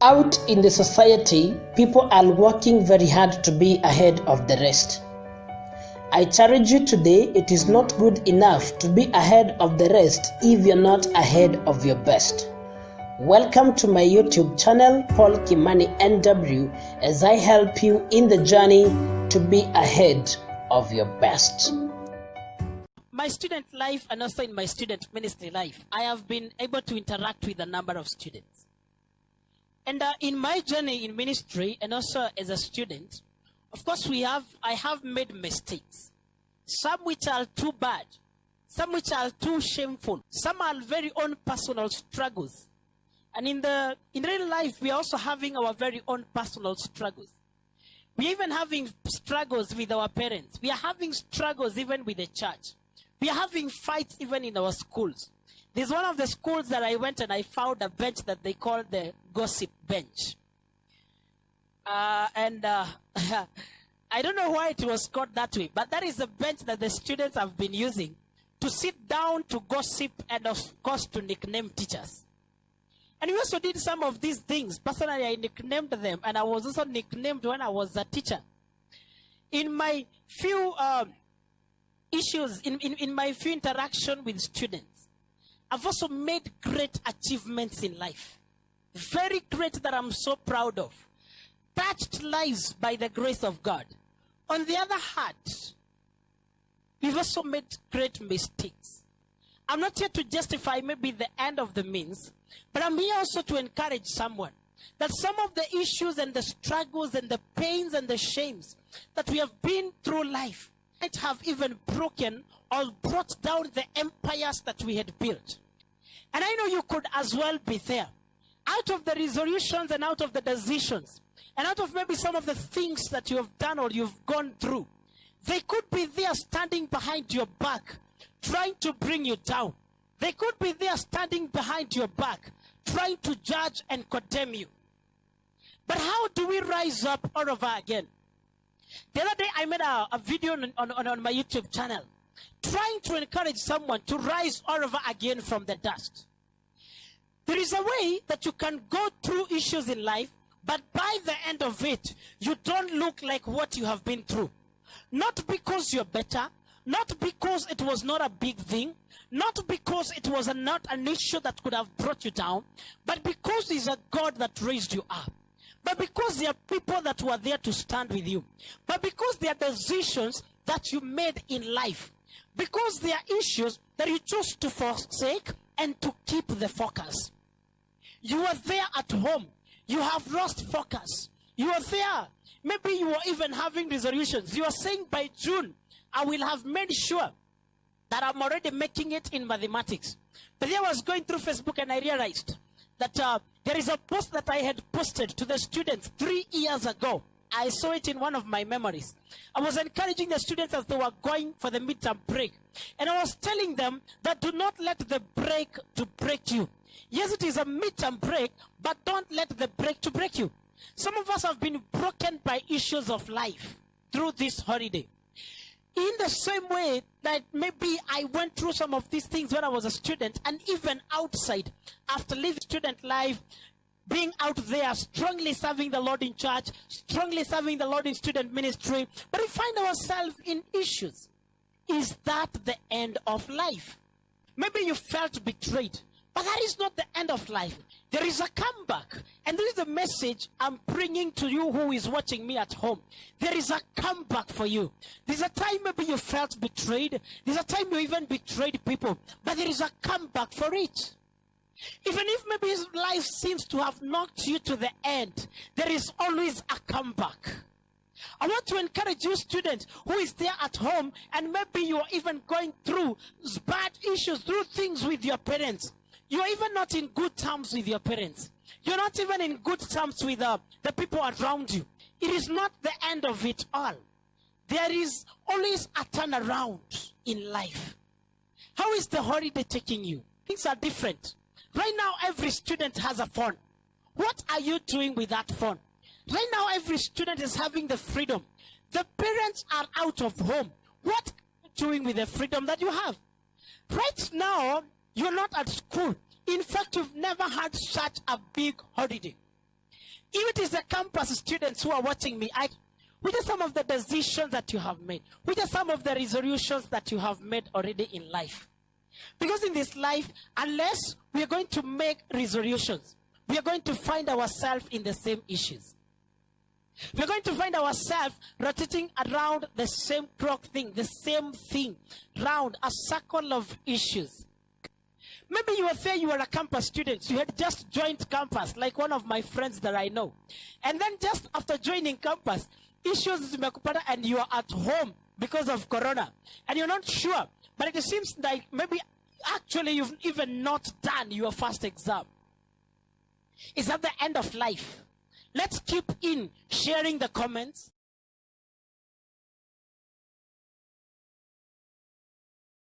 Out in the society, people are working very hard to be ahead of the rest. I challenge you today, it is not good enough to be ahead of the rest if you're not ahead of your best. Welcome to my YouTube channel, Paul Kimani NW, as I help you in the journey to be ahead of your best. My student life and also in my student ministry life, I have been able to interact with a number of students. And in my journey in ministry and also as a student, of course I have made mistakes. Some which are too bad, some which are too shameful, some are very own personal struggles. And in real life, we are also having our very own personal struggles. We are even having struggles with our parents. We are having struggles even with the church. We are having fights even in our schools. There's one of the schools that I went and I found a bench that they call the gossip bench. I don't know why it was called that way, but that is the bench that the students have been using to sit down, to gossip, and of course to nickname teachers. And we also did some of these things. Personally, I nicknamed them, and I was also nicknamed when I was a teacher. In my few issues, in my few interaction with students, I've also made great achievements in life. Very great that I'm so proud of. Touched lives by the grace of God. On the other hand, we've also made great mistakes. I'm not here to justify maybe the end of the means, but I'm here also to encourage someone that some of the issues and the struggles and the pains and the shames that we have been through life might have even broken or brought down the empires that we had built. And I know you could as well be there. Out of the resolutions and out of the decisions, and out of maybe some of the things that you have done or you've gone through, they could be there standing behind your back, trying to bring you down. They could be there standing behind your back, trying to judge and condemn you. But how do we rise up all over again? The other day I made a video on my YouTube channel, trying to encourage someone to rise all over again from the dust. There is a way that you can go through issues in life, but by the end of it, you don't look like what you have been through. Not because you're better, not because it was not a big thing, not because it was not an issue that could have brought you down, but because there's a God that raised you up. But because there are people that were there to stand with you. But because there are decisions that you made in life. Because there are issues that you chose to forsake and to keep the focus. You are there at home. You have lost focus. You are there. Maybe you are even having resolutions. You are saying by June, I will have made sure that I'm already making it in mathematics. But then I was going through Facebook and I realized that there is a post that I had posted to the students 3 years ago. I saw it in one of my memories. I was encouraging the students as they were going for the midterm break. And I was telling them that do not let the break to break you. Yes, it is a midterm break, but don't let the break to break you. Some of us have been broken by issues of life through this holiday. In the same way that maybe I went through some of these things when I was a student, and even outside, after living student life, being out there, strongly serving the Lord in church, strongly serving the Lord in student ministry, but we find ourselves in issues. Is that the end of life? Maybe you felt betrayed, but that is not the end of life. There is a comeback. And this is the message I'm bringing to you who is watching me at home. There is a comeback for you. There's a time maybe you felt betrayed. There's a time you even betrayed people. But there is a comeback for it. Even if maybe life seems to have knocked you to the end, there is always a comeback. I want to encourage you, student, who is there at home, and maybe you are even going through bad issues, through things with your parents. You're even not in good terms with your parents. You're not even in good terms with the people around you. It is not the end of it all. There is always a turnaround in life. How is the holiday taking you? Things are different. Right now, every student has a phone. What are you doing with that phone? Right now, every student is having the freedom. The parents are out of home. What are you doing with the freedom that you have? Right now, you're not at school. In fact, you've never had such a big holiday. If it is the campus students who are watching me, which are some of the decisions that you have made? Which are some of the resolutions that you have made already in life? Because in this life, unless we are going to make resolutions, we are going to find ourselves in the same issues. We're going to find ourselves rotating around the same clock thing, the same thing, round a circle of issues. Maybe you were there, you were a campus student, you had just joined campus, like one of my friends that I know. And then just after joining campus, issues zimekupata and you are at home because of corona. And you're not sure, but it seems like maybe actually you've even not done your first exam. Is that the end of life? Let's keep in sharing the comments.